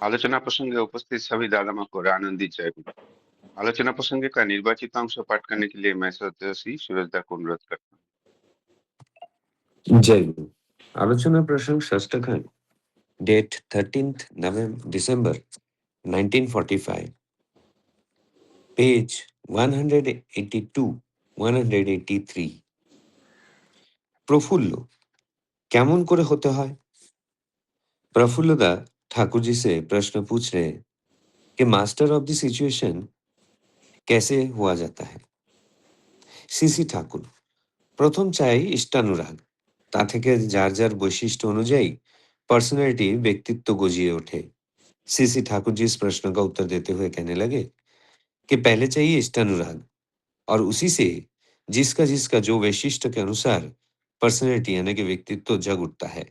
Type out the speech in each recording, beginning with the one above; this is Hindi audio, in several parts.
আলোচনা প্রসঙ্গে उपस्थित सभी दादा माँ को आनंदित जय गुरु। आलोचना प्रसंग का निर्वाचित अंश पाठ करने के लिए मैं सदस्य सूरजदा को अनुरोध करता हूँ। जय गुरु। आलोचना प्रसंग षष्ठ खंड, date 13th December 1945, page 182 183। Praful কেমন করে হতে হয়? प्रफुल्लदा ठाकुर जी से प्रश्न पूछ रहे हैं कि मास्टर ऑफ द सिचुएशन कैसे हुआ जाता है। সিসি ঠাকুর প্রথম চাই ইষ্টানুরাগ, তা থেকে যার যার বৈশিষ্ট্য অনুযায়ী पर्सनैलिटी व्यक्तित्व गजिए उठे। सीसी ठाकुर जी इस प्रश्न का उत्तर देते हुए कहने लगे कि पहले चाहिए इष्टानुराग और उसी से जिसका जिसका जो वैशिष्ट्य के अनुसार पर्सनैलिटी यानी कि व्यक्तित्व जग उठता है।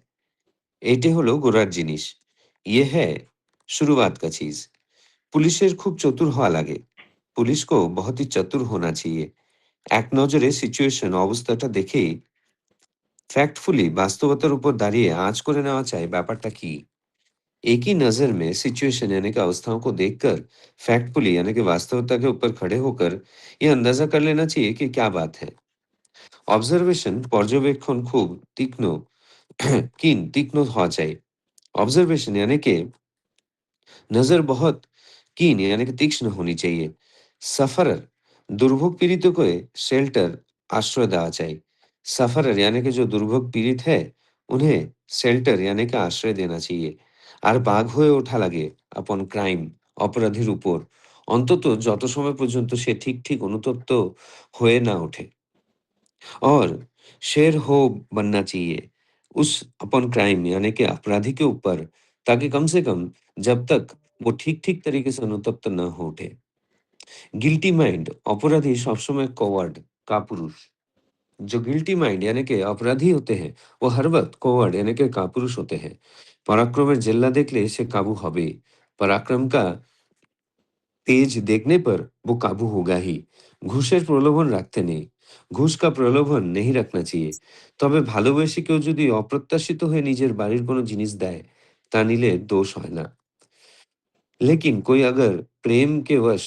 एटे हलो गोड़ार जिनिस, ये है शुरुआत का चीज। पुलिसेर खूब चतुर हवा लागे, पुलिस को बहुत ही चतुर होना चाहिए। एक नजरे सिचुएशन अवस्थाटा देखेई फैक्टफुली वास्तवतार ऊपर दाड़िये आँच करे नेওয়া চাই ব্যাপারটা কি। एक ही नजर में सिचुएशन यानी कि अवस्थाओं को देखकर फैक्टफुली यानी कि वास्तविकता के ऊपर खड़े होकर यह अंदाजा कर लेना चाहिए कि क्या बात है। ऑब्जर्वेशन पर्यवेक्षण खूब तीक्ष्ण तीक्ष्ण হওয়া চাই। ऑब्जर्वेशन यानी कि नजर बहुत कीन यानी कि तीक्ष्ण होनी चाहिए। सफरर दुर्भोग पीड़ित को शेल्टर आश्रय देवा चाहिए। सफरर यानी कि जो दुर्भोग पीड़ित है उन्हें शेल्टर यानी कि आश्रय देना चाहिए। আর বাঘ হয়ে ওঠা লাগে আপন ক্রাইম অপরাধীর উপর অন্তত যত সময় পর্যন্ত সে ঠিক ঠিক অনুতপ্ত হয়ে না ওঠে। और शेर हो बनना चाहिए उस अपन क्राइम यानी कि अपराधी के ऊपर, ताकि कम से कम जब तक वो ठीक ठीक तरीके से अनुतप्त न हो उठे। गिल्टी माइंड अपराधी सबसमय कवर्ड कापुरुष। जो गिल्टी माइंड यानी कि अपराधी होते हैं वो हर वक्त कवर्ड यानी कि कापुरुष होते हैं। पराक्रमेर जेल्ला देखले से काबू हबे, पराक्रम का तेज देखने पर वो काबू होगा ही। ঘুষের প্রলোভন রাখতে নেই, ঘুষ का প্রলোভন नहीं रखना चाहिए। তবে ভালোবেসে কেউ যদি অপ্রত্যাশিত হয়ে নিজের বাড়ির কোনো জিনিস দেয় তা নিলে দোষ হয় না। लेकिन कोई अगर प्रेम के वश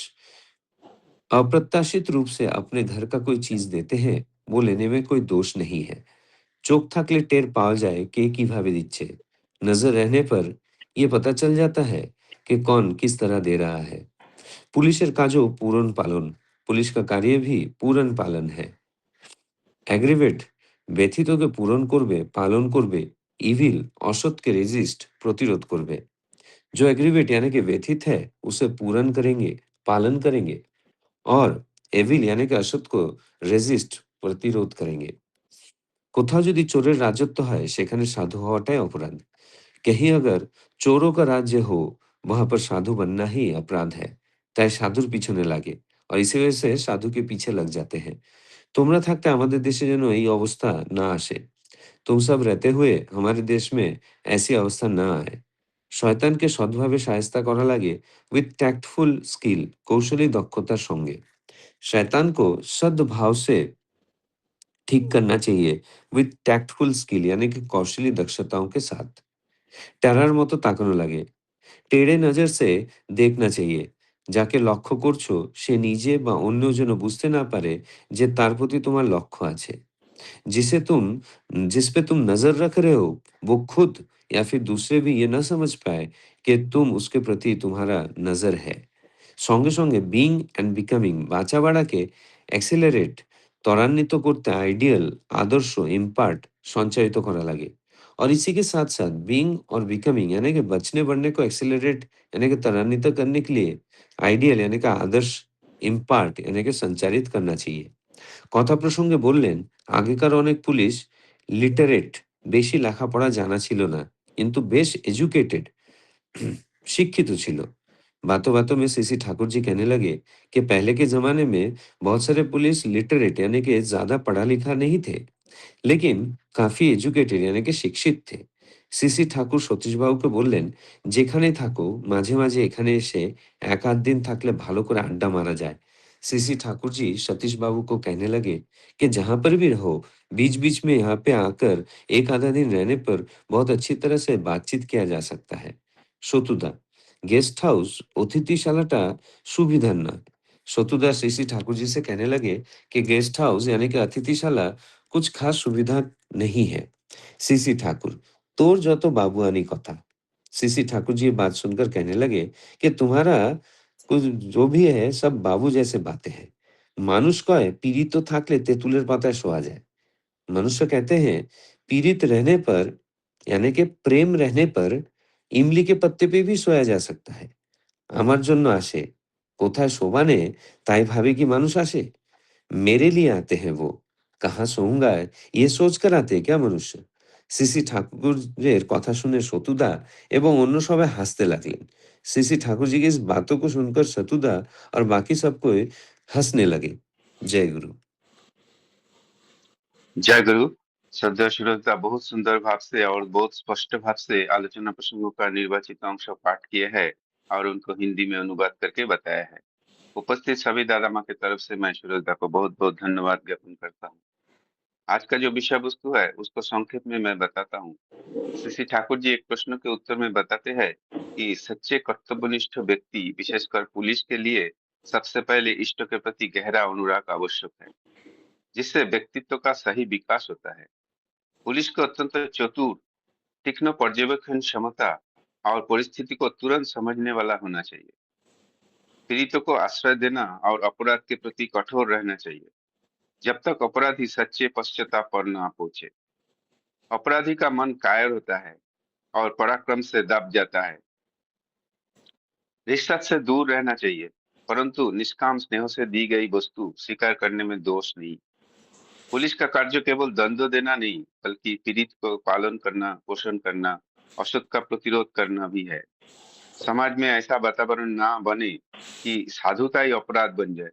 अप्रत्याशित रूप से अपने घर का कोई चीज देते हैं वो लेने में कोई दोष नहीं है। চোখ থাকলে টের पाওয়া যায় কে কিভাবে দিচ্ছে। नजर रहने पर ये पता चल जाता है कि कौन किस तरह दे रहा है। पुलिसेर काजो पूरन पालन, पुलिस का कार्य भी पूरन पालन है। एग्रीवेट ব্যথিতকে পূরণ করবে, পালন করবে। इविल असत के रेजिस्ट प्रतिरोध करबे। जो एग्रीवेट यानी कि व्यथित है उसे पूरन करेंगे, पालन करेंगे और एविल यानी कि असत को रेजिस्ट प्रतिरोध करेंगे। কোথাও যদি চোরের রাজত্ব হয় সেখানে সাধু হওয়াটাই অপরাধ। कहीं अगर चोरों का राज्य हो वहां पर साधु बनना ही अपराध है। তাই সাধুর পিছনে লাগে और इसी वजह से साधु के पीछे लग जाते हैं। তোমরা থাকতে আমাদের দেশে যেন এই অবস্থা না আসে। तुम सब रहते हुए हमारे देश में ऐसी अवस्था ना आए। শয়তানকে সৎভাবে শায়েস্তা করা লাগে উইথ टैक्टफुल स्किल, कौशली दक्षतार संगे। शैतान को सद्भाव से ठीक करना चाहिए विथ टैक्टफुल स्किल यानी कि कौशली दक्षताओं के साथ। টেরার মতো তাকানো লাগে, টেढ़े नजर से देखना चाहिए। যাকে লক্ষ্য করছো সে নিজে বা অন্য যেন বুঝতে না পারে যে তার প্রতি তোমার লক্ষ্য আছে। जिसे तुम जिस पे तुम नजर रख रहे हो वो खुद या फिर दूसरे भी ये ना समझ पाए कि तुम उसके प्रति तुम्हारा नजर है। সঙ্গে সঙ্গে বিং অ্যান্ড বিকামিং বাঁচা বাড়াকে অ্যাক্সিলারেট ত্বরান্বিত করতে आइडियल आदर्श इम्पार्ट संचारित करा लगे। और इसी के साथ साथ बीइंग और बिकमिंग यानी कि बचने बढ़ने को एक्सेलरेट यानी कि त्वरान्वित करने के लिए आइडियल यानी कि आदर्श इम्पार्ट यानी कि संचारित करना चाहिए। কথা প্রসঙ্গে বললেন আগেকার অনেক পুলিশ লিটারেট, বেশি লেখাপড়া জানা ছিল না কিন্তু বেশ এডুকেটেড शिक्षित ছিল। बातों बातों में सीसी ठाकुर जी कहने लगे कि पहले के जमाने में बहुत सारे पुलिस लिटरेट यानी कि ज्यादा पढ़ा लिखा नहीं थे लेकिन काफी एजुकेटेड यानी कि शिक्षित थे। सीसी ठाकुर সতীশ বাবুকে বললেন যেখানে থাকো মাঝে মাঝে এখানে এসে এক আধ দিন থাকলে ভালো করে আড্ডা মারা যায়। सीसी ठाकुर जी सतीश बाबू को कहने लगे कि जहां पर भी रहो बीच बीच में यहाँ पे आकर एक आधा दिन रहने पर बहुत अच्छी तरह से बातचीत किया जा सकता है। शत्रुता गेस्ट हाउस অতিথিশালাটা সুবিধার নয়। সতুদার শ্রী ठाकुर से कहने लगे कि गेस्ट हाउस यानी कि अतिथिशाला कुछ खास सुविधा नहीं है। सीसी ठाकुर, তোর যত बाबुआनी কথা। सीसी ठाकुर जी ये बात सुनकर कहने लगे कि तुम्हारा कुछ जो भी है सब बाबू जैसे बातें हैं। মানুষ কয় পীড়িত থাকলে তেঁতুলের পাতায় শোয়া যায়। मनुष्य कहते हैं पीड़ित रहने पर यानी कि प्रेम रहने पर इमली के पत्ते पे भी सोया जा सकता है। আমার জন্য আসে। কোথায় শোবা নে তাই ভাবে কি মানুষ আসে? मेरे लिए आते हैं वो। कहाँ सोऊंगा ये सोचकर आते हैं क्या मनुष्य? সিসি ঠাকুরের কথা শুনে সতুদা এবং অন্য সবাই হাসতে লাগলেন। सीसी ठाकुर जी की इस बातों को सुनकर सतुदा और बाकी सब कोई हंसने लगे। जय गुरु। जय गुरु। श्रद्धा सुरजदा बहुत सुंदर भाव से और बहुत स्पष्ट भाव से आलोचना प्रसंगों का निर्वाचित अंश पाठ किया है और उनको हिंदी में अनुवाद करके बताया है। उपस्थित सभी दादा माँ की तरफ से मैं सुरजदा को बहुत बहुत धन्यवाद ज्ञापन करता हूँ। आज का जो विषय वस्तु है उसको संक्षेप में मैं बताता हूँ। श्री ठाकुर जी एक प्रश्न के उत्तर में बताते हैं कि सच्चे कर्तव्यनिष्ठ व्यक्ति विशेषकर पुलिस के लिए सबसे पहले इष्ट के प्रति गहरा अनुराग आवश्यक है, जिससे व्यक्तित्व का सही विकास होता है। पुलिस को अत्यंत चतुर, तीक्ष्ण पर्यवेक्षण क्षमता और परिस्थिति को तुरंत समझने वाला होना चाहिए। पीड़ितों को आश्रय देना और अपराध के प्रति कठोर रहना चाहिए, जब तक अपराधी सच्चे पश्चाताप पर न पहुंचे। अपराधी का मन कायर होता है और पराक्रम से दब जाता है। रिश्वत से दूर रहना चाहिए, परंतु निष्काम स्नेह से दी गई वस्तु स्वीकार करने में दोष नहीं। पुलिस का कार्य केवल दंड देना नहीं, बल्कि पीड़ित को पालन करना, पोषण करना, असत का प्रतिरोध करना भी है। समाज में ऐसा वातावरण ना बने कि साधुता ही अपराध बन जाए।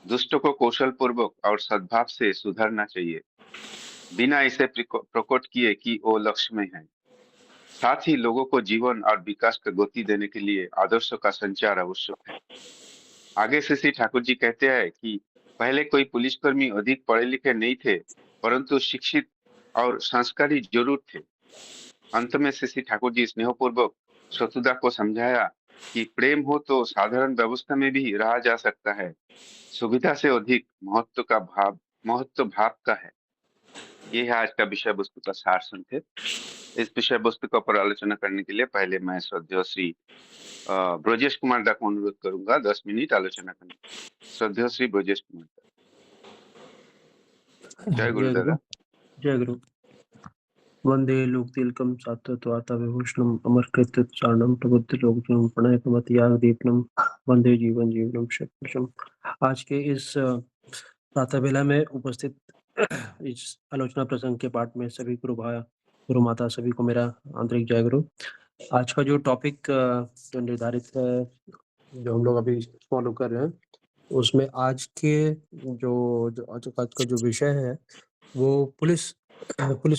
दुष्ट को कौशल पूर्वक और सद्भाव से सुधारना चाहिए, बिना इसे प्रकट किए कि वो लक्ष्य में है। साथ ही लोगों को जीवन और विकास को गति देने के लिए आदर्शों का संचार आवश्यक है। आगे से श्री ठाकुर जी कहते हैं कि पहले कोई पुलिसकर्मी अधिक पढ़े लिखे नहीं थे, परंतु शिक्षित और संस्कारी जरूर थे। अंत में श्री ठाकुर जी स्नेहपूर्वक सतुदा को समझाया कि प्रेम हो तो साधारण व्यवस्था में भी रहा जा सकता है। सुविधा से अधिक महत्व भाव का है। ये है आज का विषय वस्तु का सार संक्षेप। इस विषय वस्तु के ऊपर आलोचना करने के लिए पहले मैं श्रद्धेय श्री ब्रजेश कुमार दा को अनुरोध करूंगा 10 मिनट आलोचना करने। श्रद्धेय श्री ब्रजेश कुमार दा। जय गुरु जय गुरु दादा। जय गुरु वंदे लोकतिलकम सात्वत्वाताविभूषणम् अमरकृत्युच्चारणं प्रबुद्धलोकजनम प्रणयकमतियागदीपनम वंदे जीवन जीवनम शतवर्षम्। आज के इस प्रातः बेला में उपस्थित इस आलोचना प्रसंग के पाठ में सभी गुरु भाई गुरु माता सभी को मेरा आंतरिक जय गुरु। आज का जो टॉपिक जो निर्धारित है, जो हम लोग अभी फॉलो कर रहे हैं, उसमें आज के जो आज का जो विषय है वो पुलिस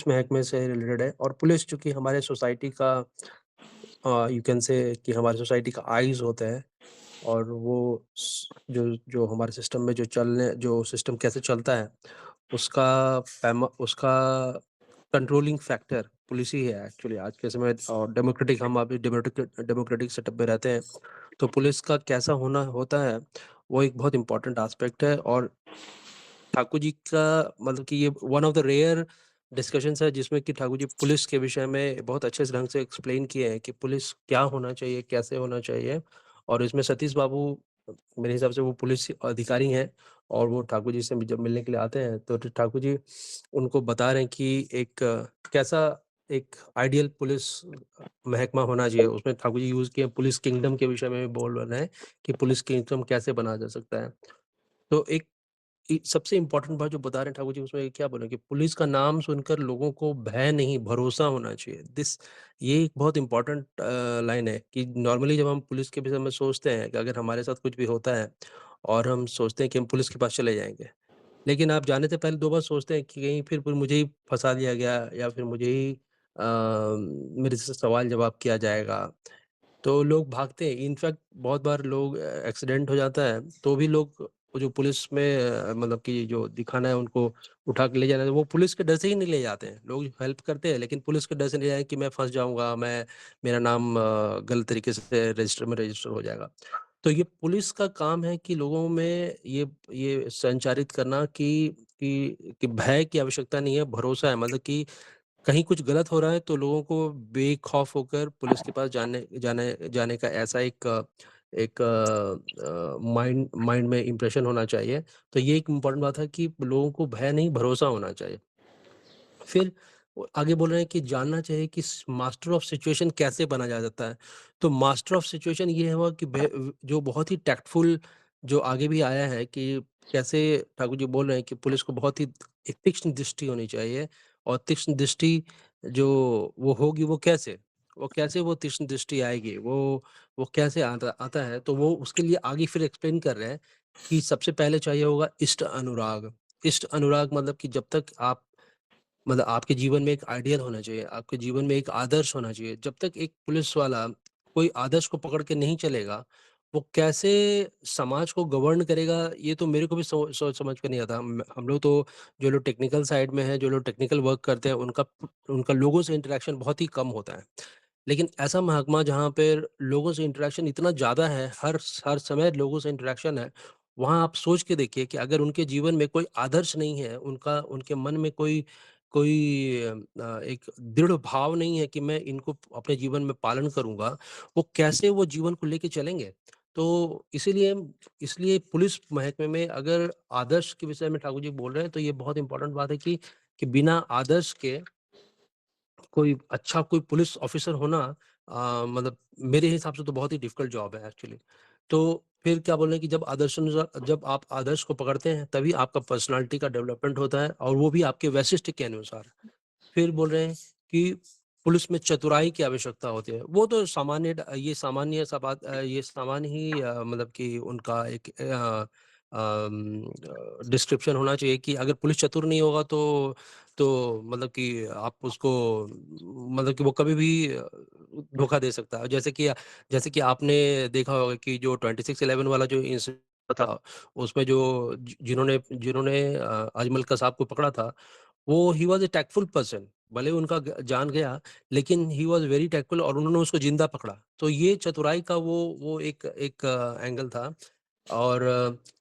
महकमे से रिलेटेड है। और पुलिस चूंकि हमारे सोसाइटी का यू कैन से कि हमारे सोसाइटी का आईज होता है, और वो जो जो हमारे सिस्टम में जो सिस्टम कैसे चलता है उसका कंट्रोलिंग फैक्टर पुलिस ही है एक्चुअली आज के समय। और हम अभी डेमोक्रेटिक सेटअप में रहते हैं, तो पुलिस का कैसा होता है वो एक बहुत इंपॉर्टेंट एस्पेक्ट है। और ठाकुर जी का मतलब कि ये one of the rare discussions है जिसमें कि ठाकुर जी पुलिस के विषय में बहुत अच्छे ढंग से एक्सप्लेन किए हैं कि पुलिस क्या होना चाहिए, कैसे होना चाहिए। और इसमें सतीश बाबू मेरे हिसाब से वो पुलिस अधिकारी हैं, और वो ठाकुर जी से जब मिलने के लिए आते हैं तो ठाकुर जी उनको बता रहे हैं कि कैसा एक आइडियल पुलिस महकमा होना चाहिए। उसमें ठाकुर जी यूज किए पुलिस किंगडम के विषय में भी बोल रहे हैं कि पुलिस किंगडम कैसे बनाया जा सकता है। तो सबसे इम्पोर्टेंट बात जो बता रहे हैं ठाकुर जी उसमें क्या बोले कि पुलिस का नाम सुनकर लोगों को भय नहीं भरोसा होना चाहिए। ये एक बहुत इम्पोर्टेंट लाइन है कि नॉर्मली जब हम पुलिस के विषय में सोचते हैं कि अगर हमारे साथ कुछ भी होता है और हम सोचते हैं कि हम पुलिस के पास चले जाएंगे, लेकिन आप जाने से पहले 2 बार सोचते हैं कि कहीं फिर मुझे ही फंसा दिया गया या फिर मुझे ही मेरे से सवाल जवाब किया जाएगा, तो लोग भागते हैं। इनफैक्ट बहुत बार लोग एक्सीडेंट हो जाता है तो भी लोग वो जो पुलिस में मतलब कि जो दिखाना है उनको उठा के ले जाना है, वो पुलिस के डर से ही नहीं ले जाते हैं। लोग हेल्प करते हैं लेकिन पुलिस के डर से नहीं जाए कि मैं फँस जाऊँगा, मेरा नाम गलत तरीके से रजिस्टर हो जाएगा। तो ये पुलिस का काम है कि लोगों में ये संचारित करना कि भय की आवश्यकता नहीं है, भरोसा है। मतलब कि कहीं कुछ गलत हो रहा है तो लोगों को बेखौफ होकर पुलिस के पास जाने जाने जाने का ऐसा एक माइंड माइंड में इम्प्रेशन होना चाहिए। तो ये एक इम्पोर्टेंट बात है कि लोगों को भय नहीं, भरोसा होना चाहिए। फिर वो आगे बोल रहे हैं कि जानना चाहिए कि मास्टर ऑफ सिचुएशन कैसे बना जा सकता है। तो मास्टर ऑफ सिचुएशन ये हुआ कि जो बहुत ही टैक्टफुल, जो आगे भी आया है कि कैसे ठाकुर जी बोल रहे हैं कि पुलिस को बहुत ही एक तीक्ष्ण दृष्टि होनी चाहिए। और तीक्ष्ण दृष्टि जो वो होगी वो तीक्ष्ण दृष्टि आएगी, वो कैसे आता आता है। तो वो उसके लिए आगे फिर एक्सप्लेन कर रहे हैं कि सबसे पहले चाहिए होगा इष्ट अनुराग। इष्ट अनुराग मतलब कि जब तक आप मतलब आपके जीवन में एक आइडियल होना चाहिए, आपके जीवन में एक आदर्श होना चाहिए। जब तक एक पुलिस वाला कोई आदर्श को पकड़ के नहीं चलेगा, वो कैसे समाज को गवर्न करेगा, ये तो मेरे को भी सोच समझ में नहीं आता। हम लोग तो जो लोग टेक्निकल साइड में हैं, जो लोग टेक्निकल वर्क करते हैं, उनका लोगों से इंटरेक्शन बहुत ही कम होता है। लेकिन ऐसा महकमा जहाँ पे लोगों से इंटरेक्शन इतना ज़्यादा है, हर समय लोगों से इंटरेक्शन है, वहाँ आप सोच के देखिए कि अगर उनके जीवन में कोई आदर्श नहीं है, उनके मन में कोई कोई एक दृढ़ भाव नहीं है कि मैं इनको अपने जीवन में पालन करूँगा, वो कैसे वो जीवन को लेके चलेंगे? तो इसीलिए इसलिए पुलिस महकमे में अगर आदर्श के विषय में ठाकुर जी बोल रहे हैं, तो ये बहुत इम्पोर्टेंट बात है कि बिना आदर्श के कोई पुलिस ऑफिसर होना मतलब मेरे हिसाब से तो बहुत ही डिफिकल्ट जॉब है एक्चुअली। तो फिर क्या बोल रहे हैं कि जब आप आदर्श को पकड़ते हैं तभी आपका पर्सनैलिटी का डेवलपमेंट होता है और वो भी आपके वैशिष्ट के अनुसार। फिर बोल रहे हैं कि पुलिस में चतुराई की आवश्यकता होती है। वो तो ये सामान्य सा बात ये सामान्य ही मतलब कि उनका एक डिस्क्रिप्शन होना चाहिए कि अगर पुलिस चतुर नहीं होगा तो मतलब कि आप उसको मतलब कि वो कभी भी धोखा दे सकता है। जैसे कि आपने देखा होगा कि जो 26/11 वाला जो इंसिडेंट था, उसमें जिन्होंने जिन्होंने अजमल कसाब को पकड़ा था, वो he was a tactful person. भले उनका जान गया, लेकिन ही वाज़ वेरी टैक्टफुल और उन्होंने उसको जिंदा पकड़ा। तो ये चतुराई का वो एक एक एंगल था। और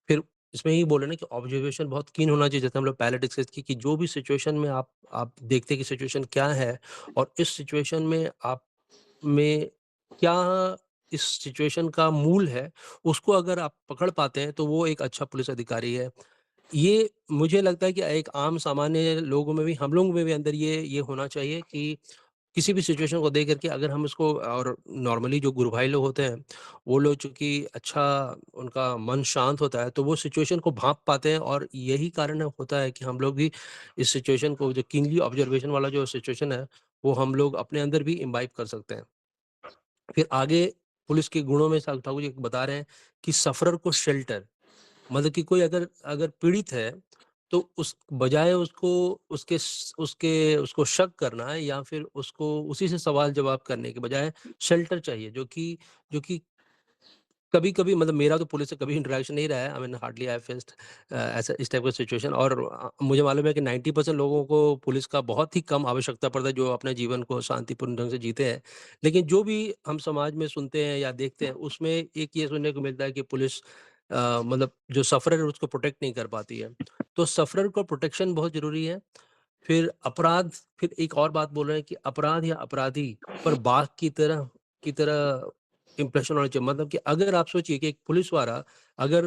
फिर इसमें यही बोले ना कि ऑब्जर्वेशन बहुत कीन होना चाहिए। जैसे हम लोग पहले डिस्कस की कि जो भी सिचुएशन में आप देखते हैं कि सिचुएशन क्या है और इस सिचुएशन में आप में क्या इस सिचुएशन का मूल है, उसको अगर आप पकड़ पाते हैं तो वो एक अच्छा पुलिस अधिकारी है। ये मुझे लगता है कि एक आम सामान्य लोगों में भी, हम लोगों में भी अंदर ये होना चाहिए कि किसी भी सिचुएशन को देख कर के अगर हम उसको, और नॉर्मली जो गुरु भाई लोग होते हैं, वो लोग चूँकि अच्छा उनका मन शांत होता है, तो वो सिचुएशन को भाँप पाते हैं और यही कारण होता है कि हम लोग भी इस सिचुएशन को, जो कीनली ऑब्जर्वेशन वाला जो सिचुएशन है, वो हम लोग अपने अंदर भी इम्बाइब कर सकते हैं। फिर आगे पुलिस के गुणों में ठाकुर जी बता रहे हैं कि सफ़रर को शेल्टर, मतलब कि कोई अगर अगर पीड़ित है, तो उस बजाय उसको शक करना है या फिर उसको उसी से सवाल-जवाब करने के बजाय शेल्टर चाहिए, जो कि कभी-कभी, मतलब मेरा तो पुलिस से कभी इंटरेक्शन नहीं रहा है। I mean hardly I have faced ऐसा इस टाइप का सिचुएशन। और मुझे मालूम है कि 90% लोगों को पुलिस का बहुत ही कम आवश्यकता पड़ता है, जो अपने जीवन को शांतिपूर्ण ढंग से जीते हैं। लेकिन जो भी हम समाज में सुनते हैं या देखते हैं, उसमें एक ये सुनने को मिलता है कि पुलिस मतलब जो सफ़रर है उसको प्रोटेक्ट नहीं कर पाती है। तो सफ़रर को प्रोटेक्शन बहुत ज़रूरी है। फिर एक और बात बोल रहे हैं कि अपराध या अपराधी पर बाघ की तरह इम्प्रेशन होना चाहिए। मतलब कि अगर आप सोचिए कि एक पुलिस वाला, अगर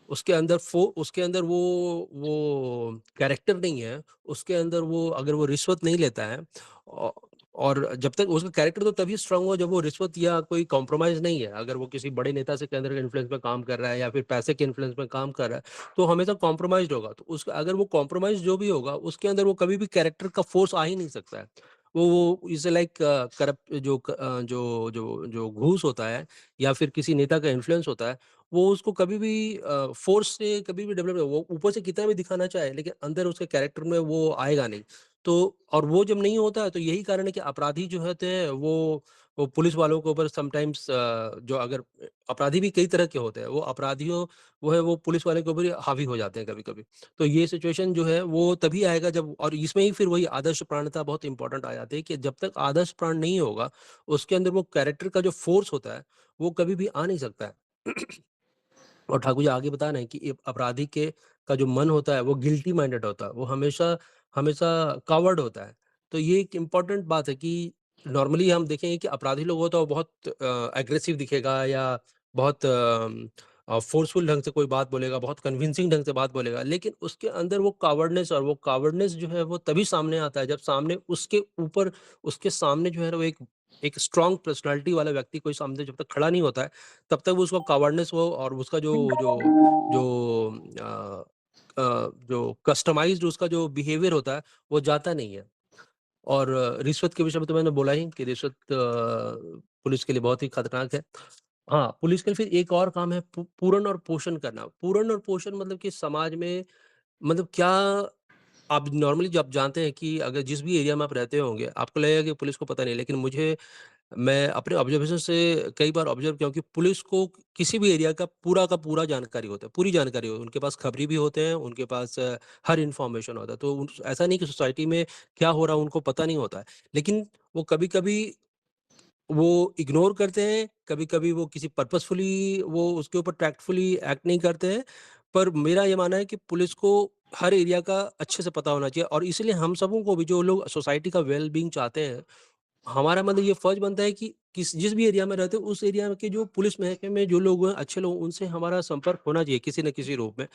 उसके अंदर वो कैरेक्टर नहीं है, उसके अंदर वो अगर वो रिश्वत नहीं लेता है, औ और जब तक उसका कैरेक्टर तो तभी स्ट्रांग हुआ जब वो रिश्वत या कोई कॉम्प्रोमाइज़ नहीं है। अगर वो किसी बड़े नेता से के अंदर इन्फ्लुएंस में काम कर रहा है या फिर पैसे के इन्फ्लुएंस में काम कर रहा है, तो हमेशा कॉम्प्रोमाइज़्ड होगा। तो उसका अगर वो कॉम्प्रोमाइज़ जो भी होगा, उसके अंदर वो कभी भी कैरेक्टर का फ़ोर्स आ ही नहीं सकता है। वो इज़ लाइक करप्ट, जो घूस होता है या फिर किसी नेता का इन्फ्लुएंस होता है, वो उसको कभी भी फ़ोर्स से कभी भी डेवलप, वो ऊपर से कितना भी दिखाना चाहे, लेकिन अंदर उसके कैरेक्टर में वो आएगा नहीं। तो और वो जब नहीं होता है, तो यही कारण है कि अपराधी जो होते हैं, वो पुलिस वालों के ऊपर समटाइम्स जो अगर अपराधी भी कई तरह के होते हैं, वो पुलिस वाले के ऊपर ही हावी हो जाते हैं कभी-कभी। तो ये सिचुएशन जो है वो तभी आएगा जब, और इसमें ही फिर वही आदर्श प्राणता बहुत इम्पोर्टेंट आ जाती है कि जब तक आदर्श प्राण नहीं होगा, उसके अंदर वो कैरेक्टर का जो फ़ोर्स होता है, वो कभी भी आ नहीं सकता है। और ठाकुर जी आगे बता रहे हैं कि अपराधी का जो मन होता है वो गिल्टी माइंडेड होता है, वो हमेशा हमेशा कावर्ड होता है। तो ये एक इम्पोर्टेंट बात है कि नॉर्मली हम देखेंगे कि अपराधी लोग होता है वो बहुत एग्रेसिव दिखेगा, या बहुत फोर्सफुल ढंग से कोई बात बोलेगा, बहुत कन्विंसिंग ढंग से बात बोलेगा, लेकिन उसके अंदर वो कावर्डनेस, और वो कावर्डनेस जो है वो तभी सामने आता है जब सामने उसके सामने जो है वो एक स्ट्रॉन्ग पर्सनैलिटी वाला व्यक्ति कोई सामने जब तक खड़ा नहीं होता है, तब तक वो उसका कावर्डनेस वो और उसका जो जो जो जो कस्टमाइज्ड उसका जो बिहेवियर होता है, वो जाता नहीं है। और रिश्वत के विषय में तो मैंने बोला ही कि रिश्वत पुलिस के लिए बहुत ही खतरनाक है। हाँ, पुलिस का फिर एक और काम है पूरण और पोषण करना। पूरण और पोषण मतलब कि समाज में, मतलब क्या, आप नॉर्मली जब जानते हैं कि अगर जिस भी एरिया में आप रहते होंगे, आपको लगेगा कि पुलिस को पता नहीं है, लेकिन मैं अपने ऑब्जर्वेशन से कई बार ऑब्जर्व किया हूँ कि पुलिस को किसी भी एरिया का पूरा जानकारी होता है, पूरी जानकारी होती है। उनके पास खबरी भी होते हैं, उनके पास हर इन्फॉर्मेशन होता है। तो ऐसा नहीं कि सोसाइटी में क्या हो रहा है उनको पता नहीं होता है। लेकिन वो कभी-कभी वो इग्नोर करते हैं, कभी-कभी वो किसी पर्पसफुली वो उसके ऊपर टैक्टफुली एक्ट नहीं करते हैं। पर मेरा ये मानना है कि पुलिस को हर एरिया का अच्छे से पता होना चाहिए, और इसलिए हम सबों को भी, जो लोग सोसाइटी का वेल बीइंग चाहते हैं, हमारा मतलब ये फर्ज बनता है कि जिस भी एरिया में रहते हैं, उस एरिया के जो पुलिस महकमे में जो लोग हैं, अच्छे लोग, उनसे हमारा संपर्क होना चाहिए किसी न किसी रूप में।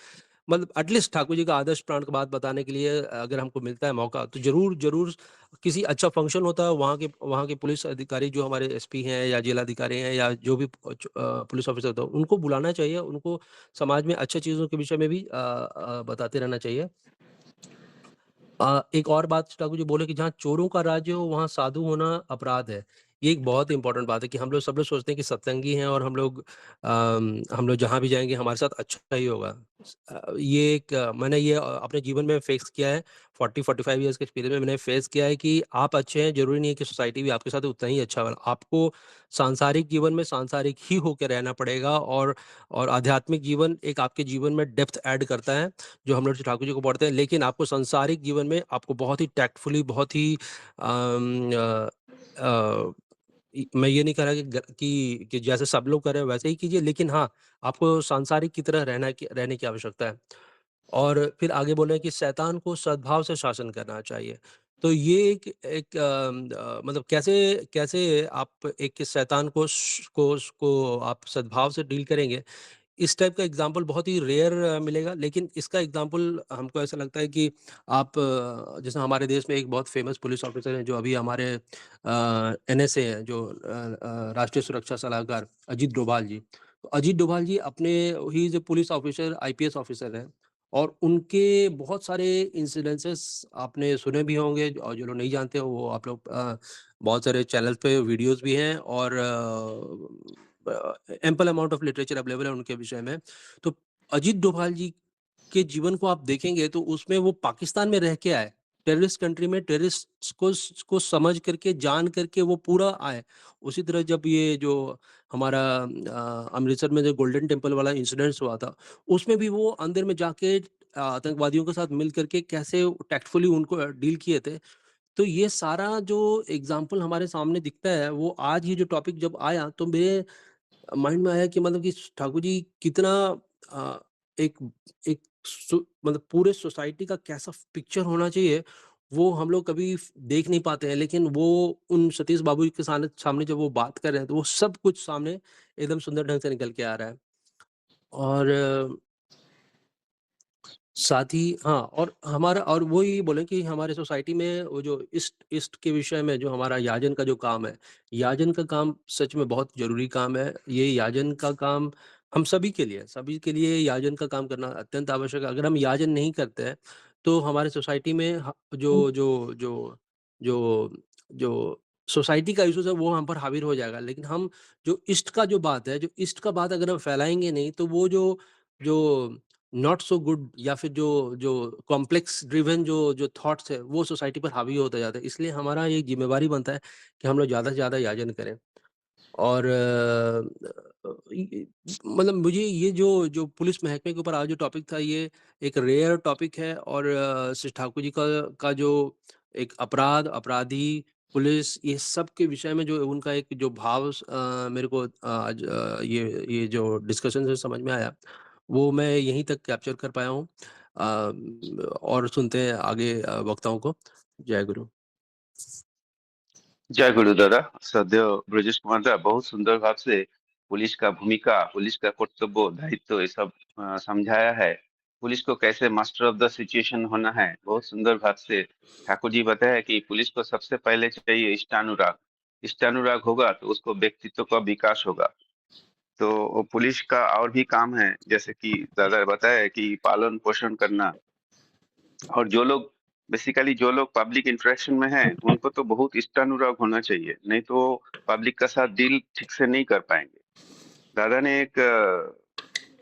मतलब एटलीस्ट ठाकुर जी का आदर्श प्राण की बात बताने के लिए अगर हमको मिलता है मौका, तो ज़रूर किसी अच्छा फंक्शन होता है, वहाँ के पुलिस अधिकारी जो हमारे एसपी हैं या जिलाधिकारी हैं या जो भी पुलिस ऑफिसर होता है, उनको बुलाना चाहिए, उनको समाज में अच्छी चीज़ों के विषय में भी बताते रहना चाहिए। एक और बात ठाकुर जी बोले कि जहाँ चोरों का राज्य हो, वहाँ साधु होना अपराध है। ये एक बहुत इम्पोर्टेंट बात है कि सब लोग सोचते हैं कि सत्संगी हैं और हम लोग जहाँ भी जाएँगे हमारे साथ अच्छा ही होगा। ये मैंने ये अपने जीवन में फेस किया है। 40-45 इयर्स के एक्सपीरियंस में मैंने फेस किया है कि आप अच्छे हैं, ज़रूरी नहीं है कि सोसाइटी भी आपके साथ उतना ही अच्छा हो। आपको सांसारिक जीवन में सांसारिक ही होके रहना पड़ेगा, और आध्यात्मिक जीवन एक आपके जीवन में डेप्थ ऐड करता है, जो हम लोग ठाकुर जी को पढ़ते हैं। लेकिन आपको सांसारिक जीवन में आपको बहुत ही टैक्टफुली, बहुत ही अम, अ अ, मैं ये नहीं कह रहा कि जैसे सब लोग कर रहे हैं वैसे ही कीजिए, लेकिन हाँ, आपको सांसारिक की तरह रहने की आवश्यकता है। और फिर आगे बोले हैं कि शैतान को सद्भाव से शासन करना चाहिए। तो ये मतलब कैसे कैसे आप एक शैतान को आप सद्भाव से डील करेंगे, इस टाइप का एग्ज़ाम्पल बहुत ही रेयर मिलेगा, लेकिन इसका एग्ज़ाम्पल हमको ऐसा लगता है कि जैसे हमारे देश में एक बहुत फ़ेमस पुलिस ऑफ़िसर हैं, जो अभी हमारे एनएसए हैं, जो राष्ट्रीय सुरक्षा सलाहकार अजीत डोभाल जी। तो अजीत डोभाल जी अपने he is a police officer, IPS officer हैं, और उनके बहुत सारे इंसिडेंसेस आपने सुने भी होंगे, और जो लोग नहीं जानते हो वो आप लोग बहुत सारे चैनल्स पे वीडियोज़ भी हैं, और ample amount of literature available है उनके विषय में। तो अजीत डोभाल जी के जीवन को आप देखेंगे तो उसमें वो पाकिस्तान में रह के आए। टेररिस्ट कंट्री में टेररिस्ट्स को समझ करके, जान करके वो पूरा आए। उसी तरह जब ये जो हमारा अमृतसर में जो गोल्डन टेम्पल वाला इंसिडेंट्स हुआ था, उसमें भी वो अंदर में जाके आतंकवादियों के साथ मिल करके कैसे टैक्टफुली उनको डील किए थे। तो ये सारा जो एग्ज़ाम्पल हमारे सामने दिखता है, वो आज ये जो टॉपिक जब आया तो मेरे माइंड में आया कि मतलब कि ठाकुर जी कितना अ, एक एक मतलब पूरे सोसाइटी का कैसा पिक्चर होना चाहिए, वो हम लोग कभी देख नहीं पाते हैं, लेकिन वो उन सतीश बाबू जी के सामने सामने जब वो बात कर रहे हैं, तो वो सब कुछ सामने एकदम सुंदर ढंग से निकल के आ रहा है। और साथ ही हाँ, और हमारा, और वो ये बोले कि हमारे सोसाइटी में वो जो इष्ट इष्ट के विषय में जो हमारा याजन का जो काम है, याजन का काम सच में बहुत ज़रूरी काम है। ये याजन का काम हम सभी के लिए याजन का काम करना अत्यंत आवश्यक है। अगर हम याजन नहीं करते हैं, तो हमारे सोसाइटी में जो जो जो जो जो सोसाइटी का इश्यूज़ है वो हम पर हावी हो जाएगा। लेकिन हम जो इष्ट का जो बात है, जो इष्ट का बात अगर हम फैलाएँगे नहीं, तो वो जो जो नॉट सो गुड, या फिर जो जो कॉम्प्लेक्स ड्रिवन जो थॉट्स है, वो सोसाइटी पर हावी होता जाता है। इसलिए हमारा ये ज़िम्मेवारी बनता है कि हम लोग ज़्यादा से ज़्यादा याजन करें। और मतलब मुझे ये जो पुलिस महकमे के ऊपर आज जो टॉपिक था, ये एक रेयर टॉपिक है। और श्री ठाकुर जी का जो एक अपराधी, पुलिस, ये सब के विषय में जो उनका एक जो भाव मेरे को आज ये जो डिस्कशन से समझ में आया, वो मैं यहीं तक कैप्चर कर पाया हूँ। और सुनते हैं आगे वक्ताओं को। जय गुरु। जय गुरु दादा। श्रद्धेय ब्रजेश कुमार दादा बहुत सुंदर भाव से पुलिस का भूमिका, पुलिस का कर्तव्य, दायित्व ये सब समझाया है। पुलिस को कैसे मास्टर ऑफ द सिचुएशन होना है, बहुत सुंदर भाव से ठाकुर जी बताया कि पुलिस को सबसे पहले चाहिए इष्टानुराग। इष्टानुराग होगा तो उसको व्यक्तित्व का विकास होगा। तो वो पुलिस का और भी काम है, जैसे कि दादा बताया कि पालन पोषण करना। और जो लोग बेसिकली जो लोग पब्लिक इंटरेक्शन में हैं, उनको तो बहुत इष्टानुराग होना चाहिए, नहीं तो पब्लिक का साथ डील ठीक से नहीं कर पाएंगे। दादा ने एक